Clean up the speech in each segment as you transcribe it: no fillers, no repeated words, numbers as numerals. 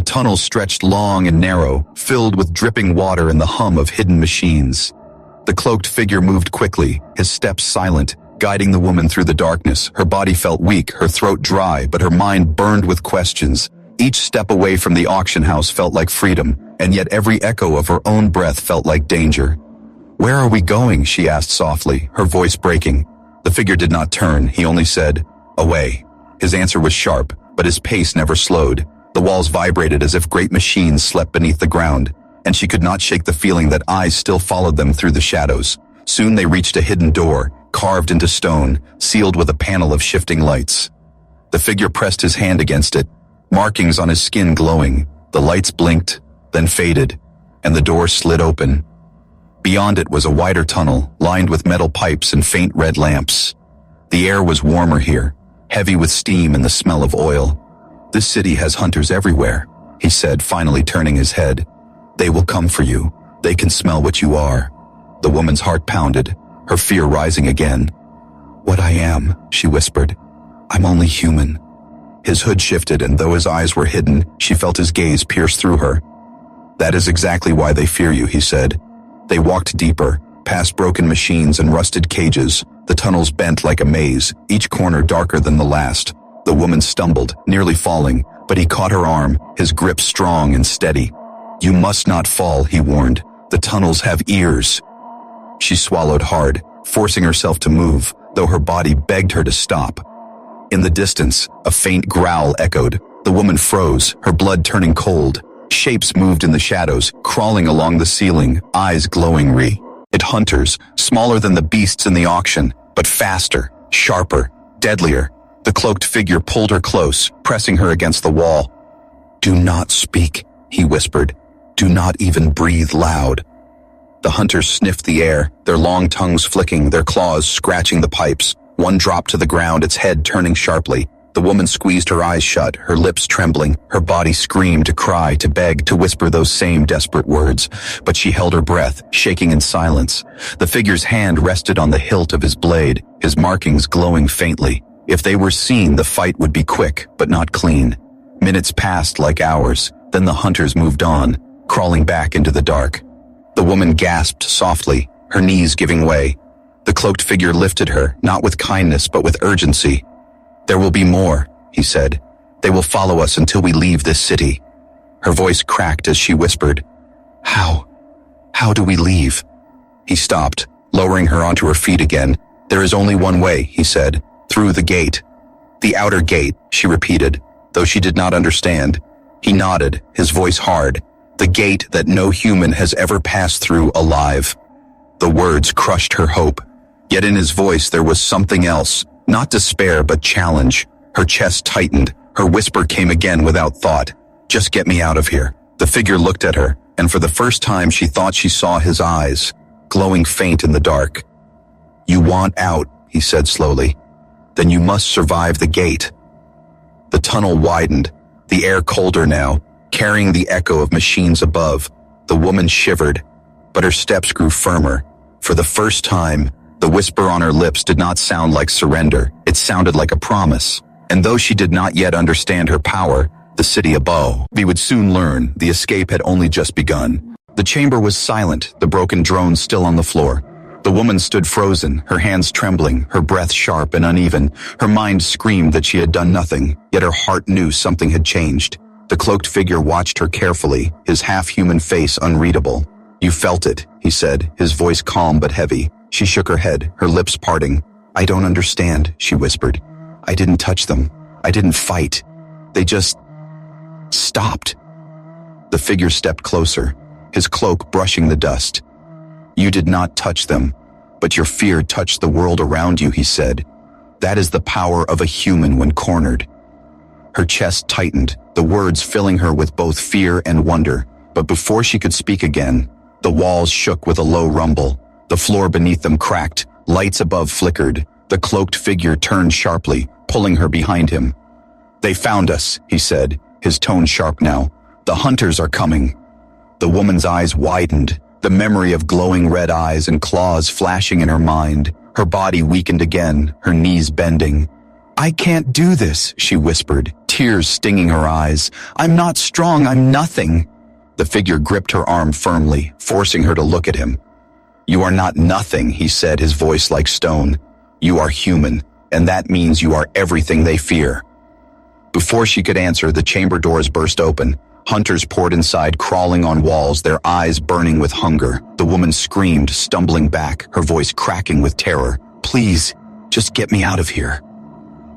tunnel stretched long and narrow, filled with dripping water and the hum of hidden machines. The cloaked figure moved quickly, his steps silent, guiding the woman through the darkness. Her body felt weak, her throat dry, but her mind burned with questions. Each step away from the auction house felt like freedom, and yet every echo of her own breath felt like danger. "Where are we going?" she asked softly, her voice breaking. The figure did not turn, he only said, "Away." His answer was sharp, but his pace never slowed. The walls vibrated as if great machines slept beneath the ground, and she could not shake the feeling that eyes still followed them through the shadows. Soon they reached a hidden door, carved into stone, sealed with a panel of shifting lights. The figure pressed his hand against it, markings on his skin glowing. The lights blinked, then faded, and the door slid open. Beyond it was a wider tunnel, lined with metal pipes and faint red lamps. The air was warmer here, heavy with steam and the smell of oil. "This city has hunters everywhere," he said, finally turning his head. "They will come for you. They can smell what you are." The woman's heart pounded, her fear rising again. "What I am," she whispered. "I'm only human." His hood shifted, and though his eyes were hidden, she felt his gaze pierce through her. "That is exactly why they fear you," he said. They walked deeper, past broken machines and rusted cages. The tunnels bent like a maze, each corner darker than the last. The woman stumbled, nearly falling, but he caught her arm, his grip strong and steady. "You must not fall," he warned. "The tunnels have ears." She swallowed hard, forcing herself to move, though her body begged her to stop. In the distance, a faint growl echoed. The woman froze, her blood turning cold. Shapes moved in the shadows, crawling along the ceiling, eyes glowing hunters, smaller than the beasts in the auction, but faster, sharper, deadlier. The cloaked figure pulled her close, pressing her against the wall. "Do not speak," he whispered. "Do not even breathe loud." The hunters sniffed the air, their long tongues flicking, their claws scratching the pipes. One dropped to the ground, its head turning sharply. The woman squeezed her eyes shut, her lips trembling. Her body screamed to cry, to beg, to whisper those same desperate words. But she held her breath, shaking in silence. The figure's hand rested on the hilt of his blade, his markings glowing faintly. If they were seen, the fight would be quick, but not clean. Minutes passed like hours, then the hunters moved on, crawling back into the dark. The woman gasped softly, her knees giving way. The cloaked figure lifted her, not with kindness but with urgency. "There will be more," he said. "They will follow us until we leave this city." Her voice cracked as she whispered, How do we leave?" He stopped, lowering her onto her feet again. "There is only one way," he said, "through the gate." "The outer gate," she repeated, though she did not understand. He nodded, his voice hard. "The gate that no human has ever passed through alive." The words crushed her hope. Yet in his voice there was something else, not despair but challenge. Her chest tightened, her whisper came again without thought. "Just get me out of here." The figure looked at her, and for the first time she thought she saw his eyes, glowing faint in the dark. "You want out," he said slowly. "Then you must survive the gate." The tunnel widened, the air colder now, carrying the echo of machines above. The woman shivered, but her steps grew firmer. For the first time, the whisper on her lips did not sound like surrender. It sounded like a promise. And though she did not yet understand her power, the city above, we would soon learn the escape had only just begun. The chamber was silent, the broken drone still on the floor. The woman stood frozen, her hands trembling, her breath sharp and uneven. Her mind screamed that she had done nothing, yet her heart knew something had changed. The cloaked figure watched her carefully, his half-human face unreadable. "You felt it," he said, his voice calm but heavy. She shook her head, her lips parting. "I don't understand," she whispered. "I didn't touch them. I didn't fight. They just stopped." The figure stepped closer, his cloak brushing the dust. "You did not touch them, but your fear touched the world around you," he said. "That is the power of a human when cornered." Her chest tightened, the words filling her with both fear and wonder. But before she could speak again, the walls shook with a low rumble. The floor beneath them cracked, lights above flickered. The cloaked figure turned sharply, pulling her behind him. "They found us," he said, his tone sharp now. "The hunters are coming." The woman's eyes widened, the memory of glowing red eyes and claws flashing in her mind. Her body weakened again, her knees bending. I can't do this, she whispered, tears stinging her eyes. I'm not strong, I'm nothing. The figure gripped her arm firmly, forcing her to look at him. You are not nothing, he said, his voice like stone. You are human, and that means you are everything they fear. Before she could answer, the chamber doors burst open. Hunters poured inside, crawling on walls, their eyes burning with hunger. The woman screamed, stumbling back, her voice cracking with terror. Please, just get me out of here.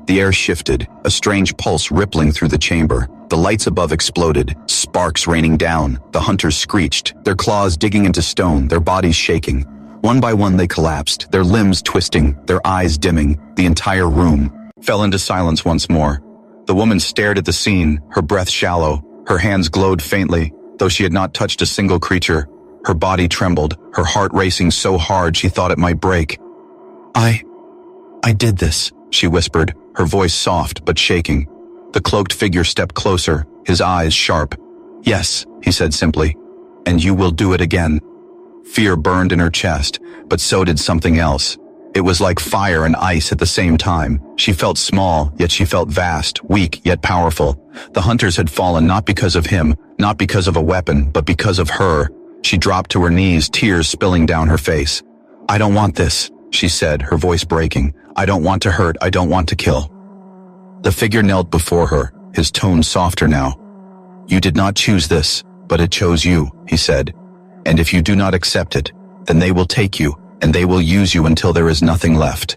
The air shifted, a strange pulse rippling through the chamber. The lights above exploded, sparks raining down. The hunters screeched, their claws digging into stone, their bodies shaking. One by one they collapsed, their limbs twisting, their eyes dimming. The entire room fell into silence once more. The woman stared at the scene, her breath shallow. Her hands glowed faintly, though she had not touched a single creature. Her body trembled, her heart racing so hard she thought it might break. I did this, she whispered, her voice soft but shaking. The cloaked figure stepped closer, his eyes sharp. Yes, he said simply, and you will do it again. Fear burned in her chest, but so did something else. It was like fire and ice at the same time. She felt small, yet she felt vast, weak, yet powerful. The hunters had fallen not because of him, not because of a weapon, but because of her. She dropped to her knees, tears spilling down her face. I don't want this, she said, her voice breaking. I don't want to hurt, I don't want to kill. The figure knelt before her, his tone softer now. You did not choose this, but it chose you, he said. And if you do not accept it, then they will take you, and they will use you until there is nothing left.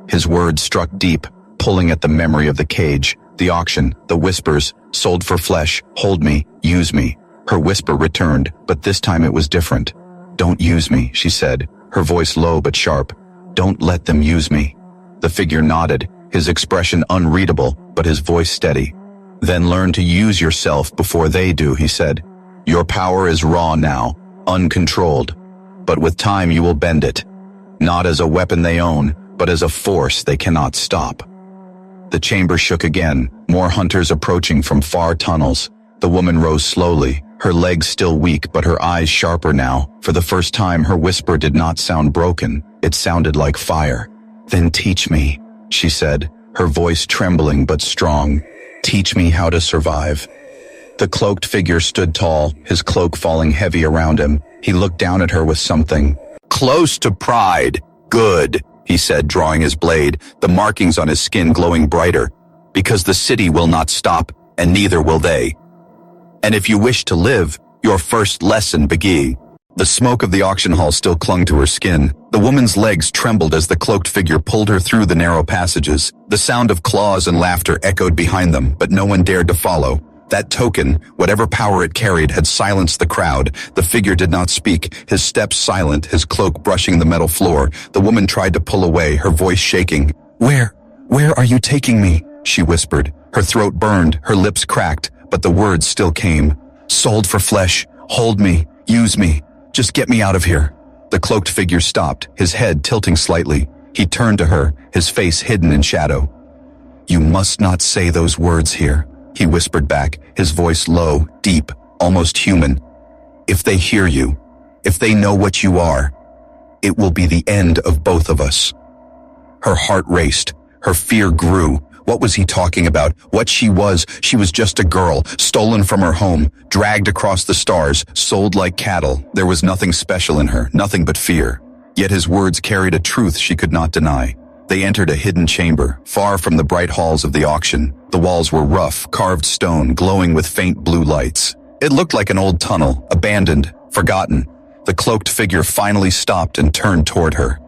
His words struck deep, pulling at the memory of the cage, the auction, the whispers, sold for flesh, hold me, use me. Her whisper returned, but this time it was different. Don't use me, she said, her voice low but sharp. Don't let them use me. The figure nodded, his expression unreadable, but his voice steady. Then learn to use yourself before they do, he said. Your power is raw now, uncontrolled. But with time you will bend it. Not as a weapon they own, but as a force they cannot stop. The chamber shook again, more hunters approaching from far tunnels. The woman rose slowly, her legs still weak but her eyes sharper now. For the first time her whisper did not sound broken, it sounded like fire. Then teach me, she said, her voice trembling but strong. Teach me how to survive. The cloaked figure stood tall, his cloak falling heavy around him. He looked down at her with something close to pride. Good, he said, drawing his blade, the markings on his skin glowing brighter. Because the city will not stop, and neither will they. And if you wish to live, your first lesson begin. The smoke of the auction hall still clung to her skin. The woman's legs trembled as the cloaked figure pulled her through the narrow passages. The sound of claws and laughter echoed behind them, but no one dared to follow. That token, whatever power it carried, had silenced the crowd. The figure did not speak, his steps silent, his cloak brushing the metal floor. The woman tried to pull away, her voice shaking. Where are you taking me? She whispered. Her throat burned, her lips cracked, but the words still came. Sold for flesh, hold me, use me, just get me out of here. The cloaked figure stopped, his head tilting slightly. He turned to her, his face hidden in shadow. You must not say those words here, he whispered back, his voice low, deep, almost human. If they hear you, if they know what you are, it will be the end of both of us. Her heart raced, her fear grew. What was he talking about? What she was just a girl, stolen from her home, dragged across the stars, sold like cattle. There was nothing special in her, nothing but fear. Yet his words carried a truth she could not deny. They entered a hidden chamber, far from the bright halls of the auction. The walls were rough, carved stone, glowing with faint blue lights. It looked like an old tunnel, abandoned, forgotten. The cloaked figure finally stopped and turned toward her.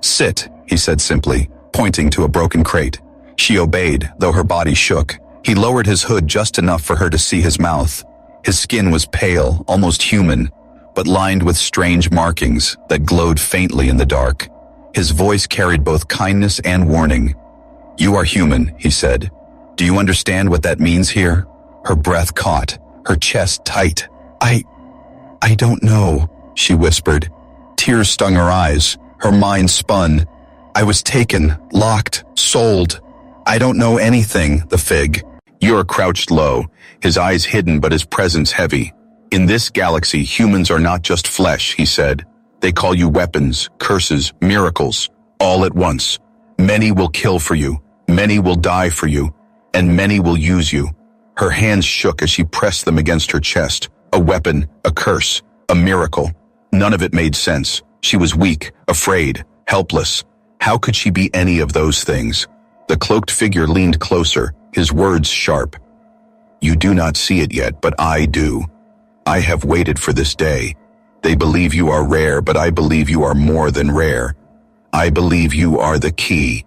Sit, he said simply, pointing to a broken crate. She obeyed, though her body shook. He lowered his hood just enough for her to see his mouth. His skin was pale, almost human, but lined with strange markings that glowed faintly in the dark. His voice carried both kindness and warning. You are human, he said. Do you understand what that means here? Her breath caught, her chest tight. I don't know, she whispered. Tears stung her eyes, her mind spun. I was taken, locked, sold. I don't know anything, the fig. Yor crouched low, his eyes hidden but his presence heavy. In this galaxy, humans are not just flesh, he said. They call you weapons, curses, miracles, all at once. Many will kill for you, Many will die for you, and many will use you. Her hands shook as she pressed them against her chest. A weapon, a curse, a miracle. None of it made sense. She was weak, afraid, helpless. How could she be any of those things? The cloaked figure leaned closer, his words sharp. You do not see it yet, but I do. I have waited for this day. They believe you are rare, but I believe you are more than rare. I believe you are the key.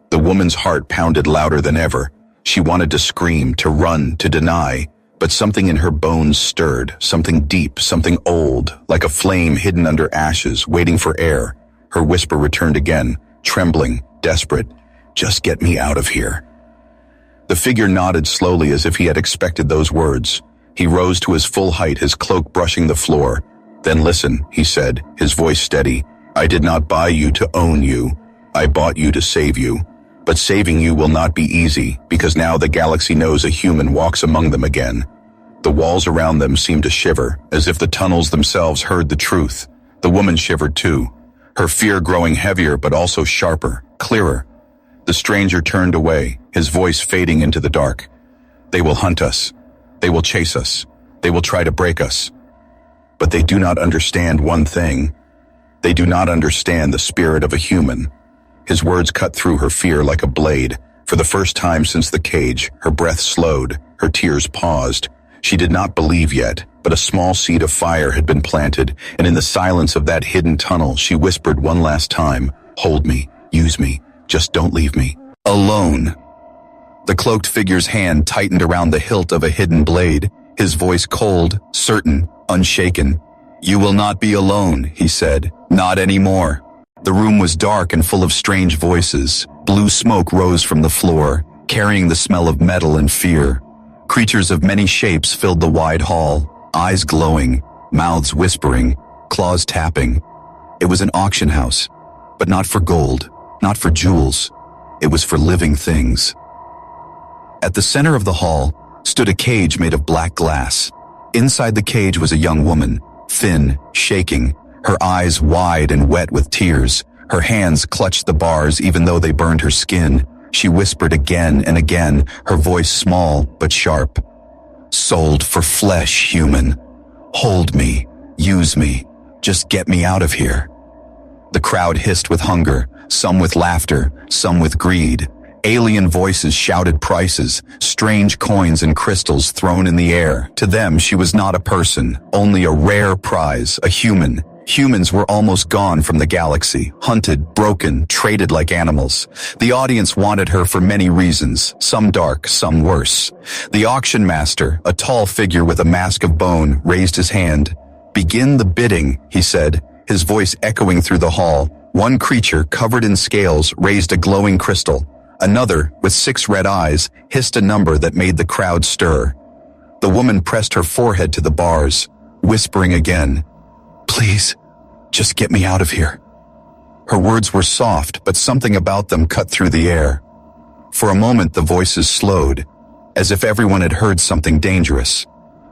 The woman's heart pounded louder than ever. She wanted to scream, to run, to deny, but something in her bones stirred, something deep, something old, like a flame hidden under ashes, waiting for air. Her whisper returned again, trembling, desperate. Just get me out of here. The figure nodded slowly as if he had expected those words. He rose to his full height, his cloak brushing the floor. Then listen, he said, his voice steady. I did not buy you to own you. I bought you to save you. But saving you will not be easy, because now the galaxy knows a human walks among them again. The walls around them seemed to shiver, as if the tunnels themselves heard the truth. The woman shivered too, her fear growing heavier but also sharper, clearer. The stranger turned away, his voice fading into the dark. They will hunt us. They will chase us. They will try to break us. But they do not understand one thing. They do not understand the spirit of a human. His words cut through her fear like a blade. For the first time since the cage, her breath slowed, her tears paused. She did not believe yet, but a small seed of fire had been planted, and in the silence of that hidden tunnel, she whispered one last time, hold me, use me, just don't leave me alone. The cloaked figure's hand tightened around the hilt of a hidden blade, his voice cold, certain, unshaken. You will not be alone, he said, not anymore. The room was dark and full of strange voices. Blue smoke rose from the floor, carrying the smell of metal and fear. Creatures of many shapes filled the wide hall, eyes glowing, mouths whispering, claws tapping. It was an auction house, but not for gold, not for jewels. It was for living things. At the center of the hall stood a cage made of black glass. Inside the cage was a young woman, thin, shaking, her eyes wide and wet with tears. Her hands clutched the bars even though they burned her skin. She whispered again and again, her voice small but sharp. Sold for flesh, human. Hold me, use me, just get me out of here. The crowd hissed with hunger, some with laughter, some with greed. Alien voices shouted prices, strange coins and crystals thrown in the air. To them, she was not a person, only a rare prize, a human. Humans were almost gone from the galaxy, hunted, broken, traded like animals. The audience wanted her for many reasons, some dark, some worse. The auction master, a tall figure with a mask of bone, raised his hand. Begin the bidding, he said, his voice echoing through the hall. One creature, covered in scales, raised a glowing crystal. Another, with 6 red eyes, hissed a number that made the crowd stir. The woman pressed her forehead to the bars, whispering again, Please, just get me out of here. Her words were soft, but something about them cut through the air. For a moment, the voices slowed, as if everyone had heard something dangerous.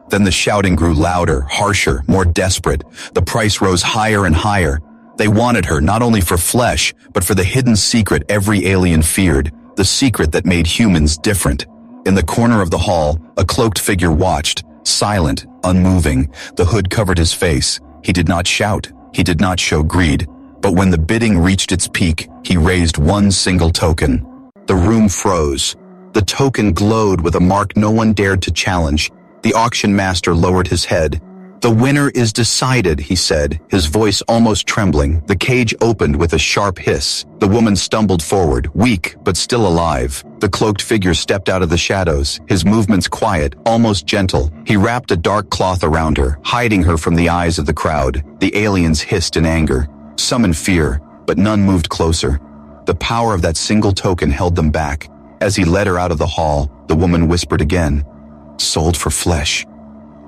Then the shouting grew louder, harsher, more desperate. The price rose higher and higher. They wanted her not only for flesh, but for the hidden secret every alien feared, the secret that made humans different. In the corner of the hall, a cloaked figure watched, silent, unmoving. The hood covered his face. He did not shout. He did not show greed. But when the bidding reached its peak, he raised one single token. The room froze. The token glowed with a mark no one dared to challenge. The auction master lowered his head. The winner is decided, he said, his voice almost trembling. The cage opened with a sharp hiss. The woman stumbled forward, weak but still alive. The cloaked figure stepped out of the shadows, his movements quiet, almost gentle. He wrapped a dark cloth around her, hiding her from the eyes of the crowd. The aliens hissed in anger, some in fear, but none moved closer. The power of that single token held them back. As he led her out of the hall, the woman whispered again, Sold for flesh.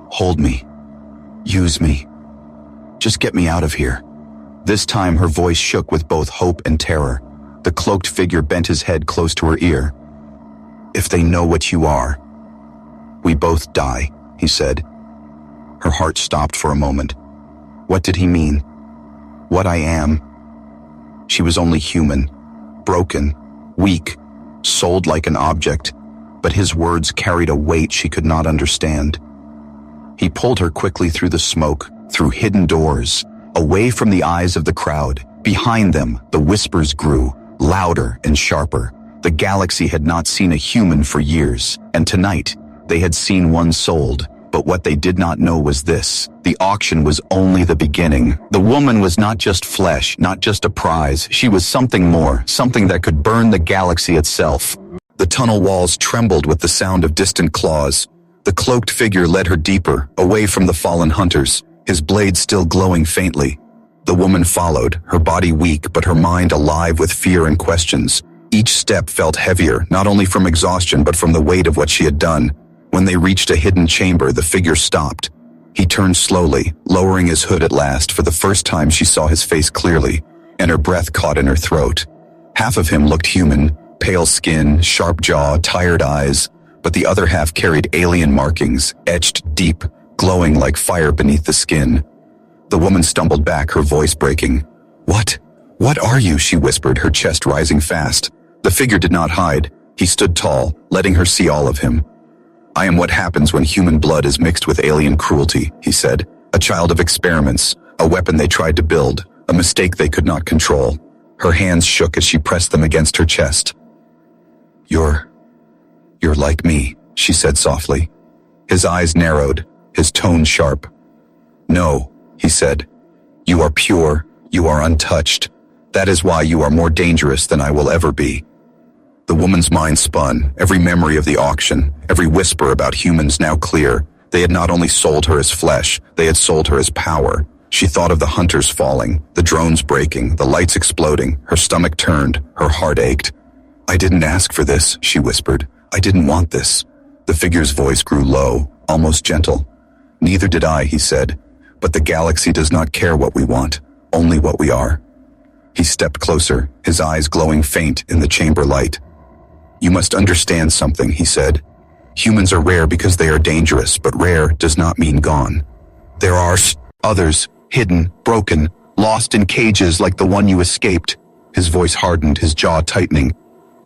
Hold me. Use me. Just get me out of here. This time her voice shook with both hope and terror. The cloaked figure bent his head close to her ear. If they know what you are, we both die, he said. Her heart stopped for a moment. What did he mean? What I am? She was only human, broken, weak, sold like an object, but his words carried a weight she could not understand. He pulled her quickly through the smoke, through hidden doors, away from the eyes of the crowd. Behind them, the whispers grew, louder and sharper. The galaxy had not seen a human for years, and tonight, they had seen one sold. But what they did not know was this: the auction was only the beginning. The woman was not just flesh, not just a prize. She was something more, something that could burn the galaxy itself. The tunnel walls trembled with the sound of distant claws. The cloaked figure led her deeper, away from the fallen hunters, his blade still glowing faintly. The woman followed, her body weak but her mind alive with fear and questions. Each step felt heavier, not only from exhaustion but from the weight of what she had done. When they reached a hidden chamber, the figure stopped. He turned slowly, lowering his hood at last. For the first time she saw his face clearly, and her breath caught in her throat. Half of him looked human, pale skin, sharp jaw, tired eyes, but the other half carried alien markings, etched deep, glowing like fire beneath the skin. The woman stumbled back, her voice breaking. What are you?" she whispered, her chest rising fast. The figure did not hide. He stood tall, letting her see all of him. "I am what happens when human blood is mixed with alien cruelty," he said. "A child of experiments, a weapon they tried to build, a mistake they could not control." Her hands shook as she pressed them against her chest. You're like me," she said softly. His eyes narrowed, his tone sharp. "No," he said. "You are pure, you are untouched. That is why you are more dangerous than I will ever be." The woman's mind spun, every memory of the auction, every whisper about humans now clear. They had not only sold her as flesh, they had sold her as power. She thought of the hunters falling, the drones breaking, the lights exploding. Her stomach turned, her heart ached. "I didn't ask for this," she whispered. "I didn't want this." The figure's voice grew low, almost gentle. "Neither did I," he said. "But the galaxy does not care what we want, only what we are." He stepped closer, his eyes glowing faint in the chamber light. "You must understand something," he said. "Humans are rare because they are dangerous, but rare does not mean gone. There are others, hidden, broken, lost in cages like the one you escaped." His voice hardened, his jaw tightening.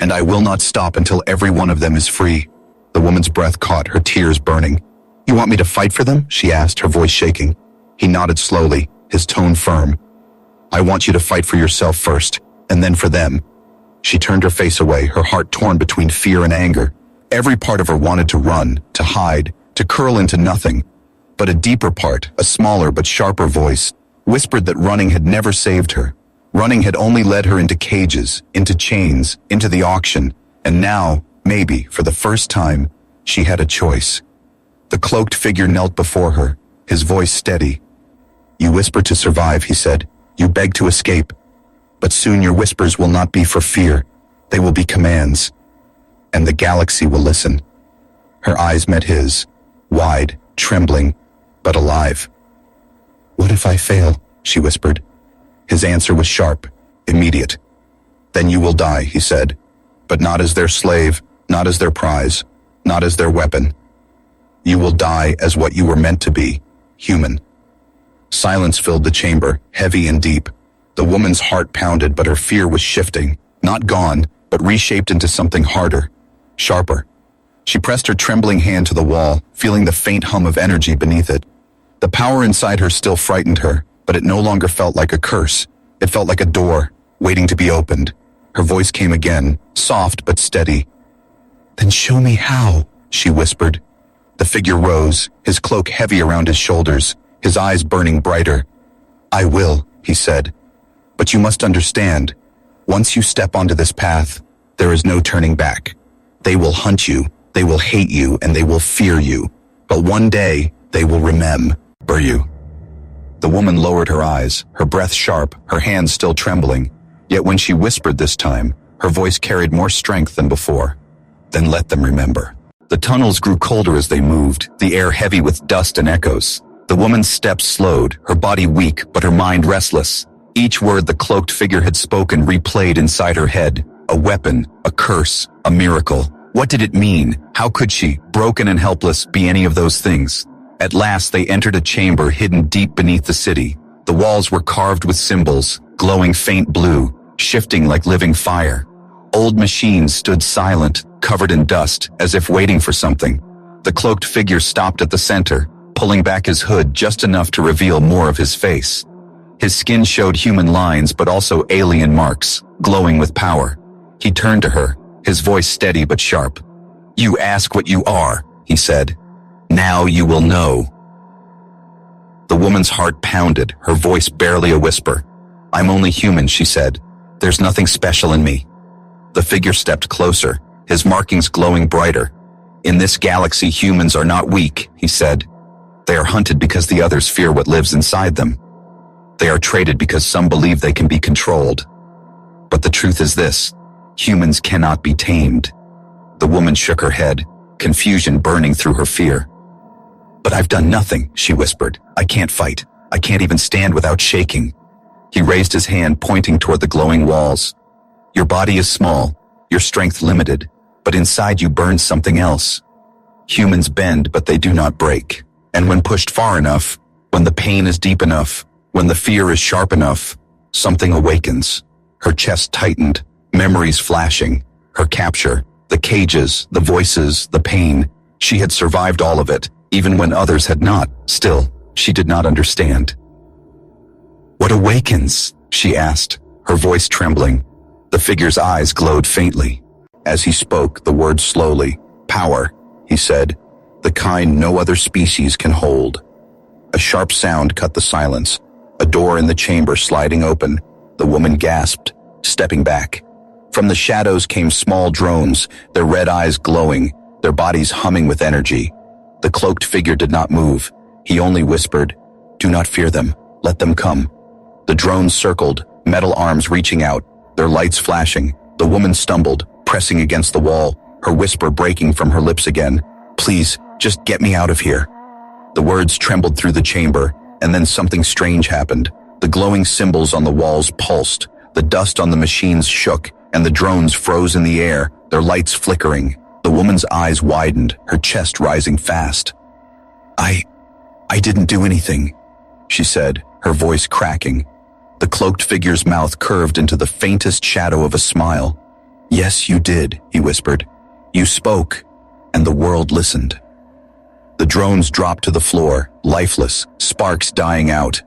"And I will not stop until every one of them is free." The woman's breath caught, her tears burning. "You want me to fight for them?" she asked, her voice shaking. He nodded slowly, his tone firm. "I want you to fight for yourself first, and then for them." She turned her face away, her heart torn between fear and anger. Every part of her wanted to run, to hide, to curl into nothing. But a deeper part, a smaller but sharper voice, whispered that running had never saved her. Running had only led her into cages, into chains, into the auction. And now, maybe, for the first time, she had a choice. The cloaked figure knelt before her, his voice steady. "You whisper to survive," he said. "You beg to escape. But soon your whispers will not be for fear. They will be commands. And the galaxy will listen." Her eyes met his, wide, trembling, but alive. "What if I fail?" she whispered. His answer was sharp, immediate. "Then you will die," he said. "But not as their slave, not as their prize, not as their weapon. You will die as what you were meant to be, human." Silence filled the chamber, heavy and deep. The woman's heart pounded, but her fear was shifting, not gone, but reshaped into something harder, sharper. She pressed her trembling hand to the wall, feeling the faint hum of energy beneath it. The power inside her still frightened her, but it no longer felt like a curse. It felt like a door, waiting to be opened. Her voice came again, soft but steady. "Then show me how," she whispered. The figure rose, his cloak heavy around his shoulders, his eyes burning brighter. "I will," he said. "But you must understand, once you step onto this path, there is no turning back. They will hunt you, they will hate you, and they will fear you. But one day, they will remember you." The woman lowered her eyes, her breath sharp, her hands still trembling. Yet when she whispered this time, her voice carried more strength than before. "Then let them remember." The tunnels grew colder as they moved, the air heavy with dust and echoes. The woman's steps slowed, her body weak, but her mind restless. Each word the cloaked figure had spoken replayed inside her head. A weapon, a curse, a miracle. What did it mean? How could she, broken and helpless, be any of those things? At last they entered a chamber hidden deep beneath the city. The walls were carved with symbols, glowing faint blue, shifting like living fire. Old machines stood silent, covered in dust, as if waiting for something. The cloaked figure stopped at the center, pulling back his hood just enough to reveal more of his face. His skin showed human lines but also alien marks, glowing with power. He turned to her, his voice steady but sharp. "You ask what you are," he said. "Now you will know." The woman's heart pounded, her voice barely a whisper. "I'm only human," she said. "There's nothing special in me." The figure stepped closer, his markings glowing brighter. "In this galaxy, humans are not weak," he said. "They are hunted because the others fear what lives inside them. They are traded because some believe they can be controlled. But the truth is this: humans cannot be tamed." The woman shook her head, confusion burning through her fear. "But I've done nothing," she whispered. "I can't fight. I can't even stand without shaking." He raised his hand, pointing toward the glowing walls. "Your body is small, your strength limited, but inside you burns something else. Humans bend, but they do not break. And when pushed far enough, when the pain is deep enough, when the fear is sharp enough, something awakens." Her chest tightened, memories flashing. Her capture, the cages, the voices, the pain. She had survived all of it, even when others had not. Still, she did not understand. "What awakens?" she asked, her voice trembling. The figure's eyes glowed faintly. As he spoke, the words slowly. "Power," he said, "the kind no other species can hold." A sharp sound cut the silence, a door in the chamber sliding open. The woman gasped, stepping back. From the shadows came small drones, their red eyes glowing, their bodies humming with energy. The cloaked figure did not move. He only whispered, "Do not fear them. Let them come." The drones circled, metal arms reaching out, their lights flashing. The woman stumbled, pressing against the wall, her whisper breaking from her lips again. "Please, just get me out of here." The words trembled through the chamber, and then something strange happened. The glowing symbols on the walls pulsed, the dust on the machines shook, and the drones froze in the air, their lights flickering. The woman's eyes widened, her chest rising fast. I didn't do anything," she said, her voice cracking. The cloaked figure's mouth curved into the faintest shadow of a smile. "Yes, you did," he whispered. "You spoke, and the world listened." The drones dropped to the floor, lifeless, sparks dying out.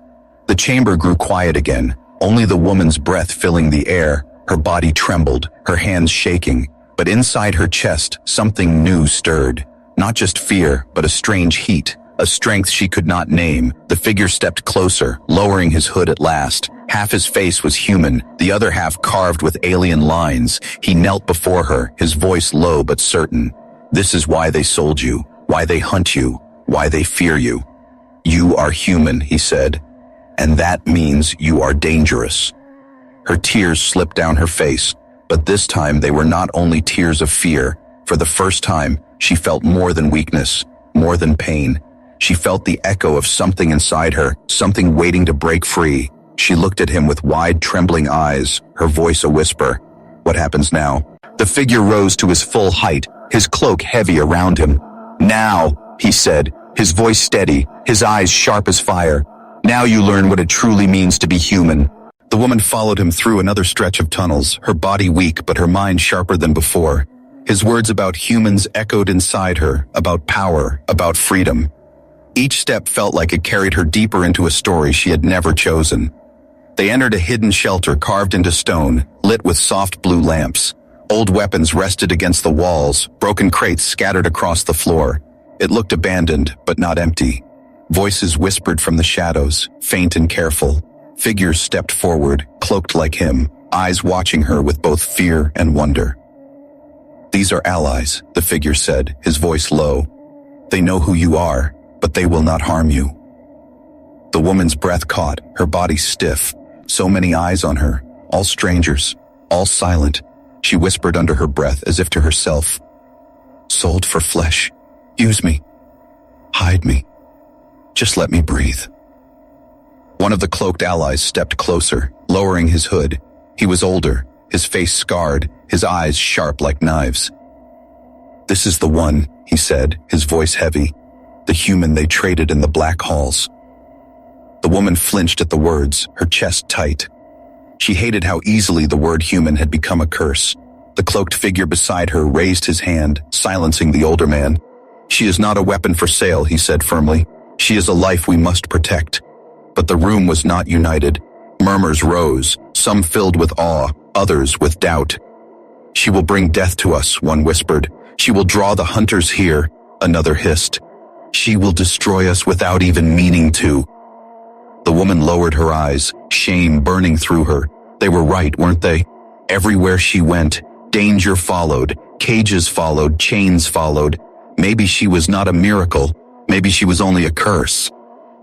The chamber grew quiet again, only the woman's breath filling the air. Her body trembled, her hands shaking, but inside her chest, something new stirred. Not just fear, but a strange heat, a strength she could not name. The figure stepped closer, lowering his hood at last. Half his face was human, the other half carved with alien lines. He knelt before her, his voice low but certain. "This is why they sold you, why they hunt you, why they fear you. You are human," he said, "and that means you are dangerous." Her tears slipped down her face, but this time they were not only tears of fear. For the first time, she felt more than weakness, more than pain. She felt the echo of something inside her, something waiting to break free. She looked at him with wide, trembling eyes, her voice a whisper. "What happens now?" The figure rose to his full height, his cloak heavy around him. "Now," he said, his voice steady, his eyes sharp as fire. "Now you learn what it truly means to be human." The woman followed him through another stretch of tunnels, her body weak but her mind sharper than before. His words about humans echoed inside her, about power, about freedom. Each step felt like it carried her deeper into a story she had never chosen. They entered a hidden shelter carved into stone, lit with soft blue lamps. Old weapons rested against the walls, broken crates scattered across the floor. It looked abandoned, but not empty. Voices whispered from the shadows, faint and careful. Figures stepped forward, cloaked like him, eyes watching her with both fear and wonder. "These are allies," the figure said, his voice low. "They know who you are, but they will not harm you." The woman's breath caught, her body stiff. So many eyes on her, all strangers, all silent. She whispered under her breath as if to herself, "Sold for flesh. Use me. Hide me. Just let me breathe." One of the cloaked allies stepped closer, lowering his hood. He was older, his face scarred, his eyes sharp like knives. "This is the one," he said, his voice heavy. "The human they traded in the black halls." The woman flinched at the words, her chest tight. She hated how easily the word human had become a curse. The cloaked figure beside her raised his hand, silencing the older man. "She is not a weapon for sale," he said firmly. "She is a life we must protect." But the room was not united. Murmurs rose, some filled with awe, others with doubt. "She will bring death to us," one whispered. "She will draw the hunters here," another hissed. "She will destroy us without even meaning to." The woman lowered her eyes, shame burning through her. They were right, weren't they? Everywhere she went, danger followed, cages followed, chains followed. Maybe she was not a miracle. Maybe she was only a curse.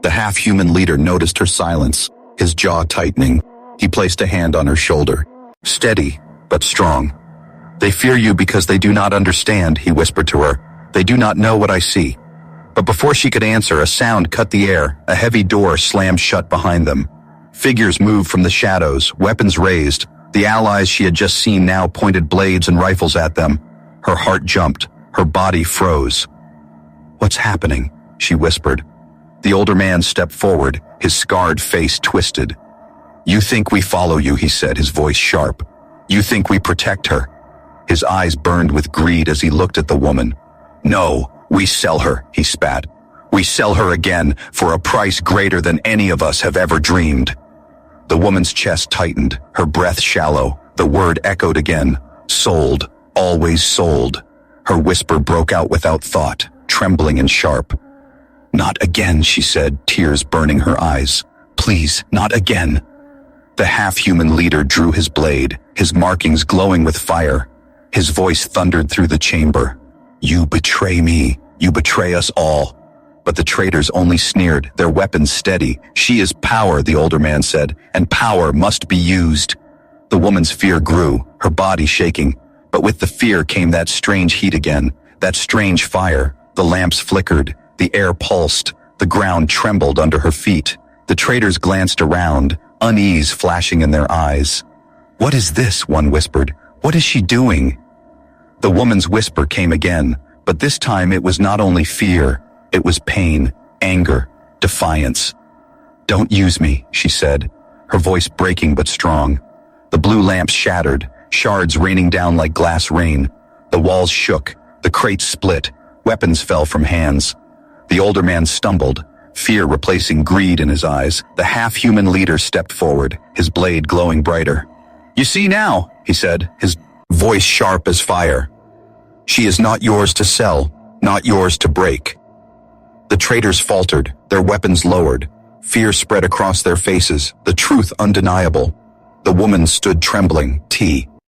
The half-human leader noticed her silence, his jaw tightening. He placed a hand on her shoulder. "Steady, but strong." "They fear you because they do not understand," he whispered to her. "They do not know what I see." But before she could answer, a sound cut the air. A heavy door slammed shut behind them. Figures moved from the shadows, weapons raised. The allies she had just seen now pointed blades and rifles at them. Her heart jumped. Her body froze. "What's happening?" she whispered. The older man stepped forward, his scarred face twisted. "You think we follow you," he said, his voice sharp. "You think we protect her." His eyes burned with greed as he looked at the woman. "No, we sell her," he spat. "We sell her again for a price greater than any of us have ever dreamed." The woman's chest tightened, her breath shallow. The word echoed again. "Sold, always sold." Her whisper broke out without thought, trembling and sharp. "Not again," she said, tears burning her eyes. "Please, not again." The half-human leader drew his blade, his markings glowing with fire. His voice thundered through the chamber. "You betray me. You betray us all." But the traitors only sneered, their weapons steady. "She is power," the older man said, "and power must be used." The woman's fear grew, her body shaking. But with the fear came that strange heat again, that strange fire. The lamps flickered, the air pulsed, the ground trembled under her feet. The traitors glanced around, unease flashing in their eyes. "What is this?" one whispered. "What is she doing?" The woman's whisper came again, but this time it was not only fear, it was pain, anger, defiance. "Don't use me," she said, her voice breaking but strong. The blue lamps shattered, shards raining down like glass rain. The walls shook, the crates split, weapons fell from hands. The older man stumbled, fear replacing greed in his eyes. The half-human leader stepped forward, his blade glowing brighter. "You see now," he said, his voice sharp as fire. "She is not yours to sell, not yours to break." The traitors faltered, their weapons lowered. Fear spread across their faces, the truth undeniable. The woman stood trembling, "T.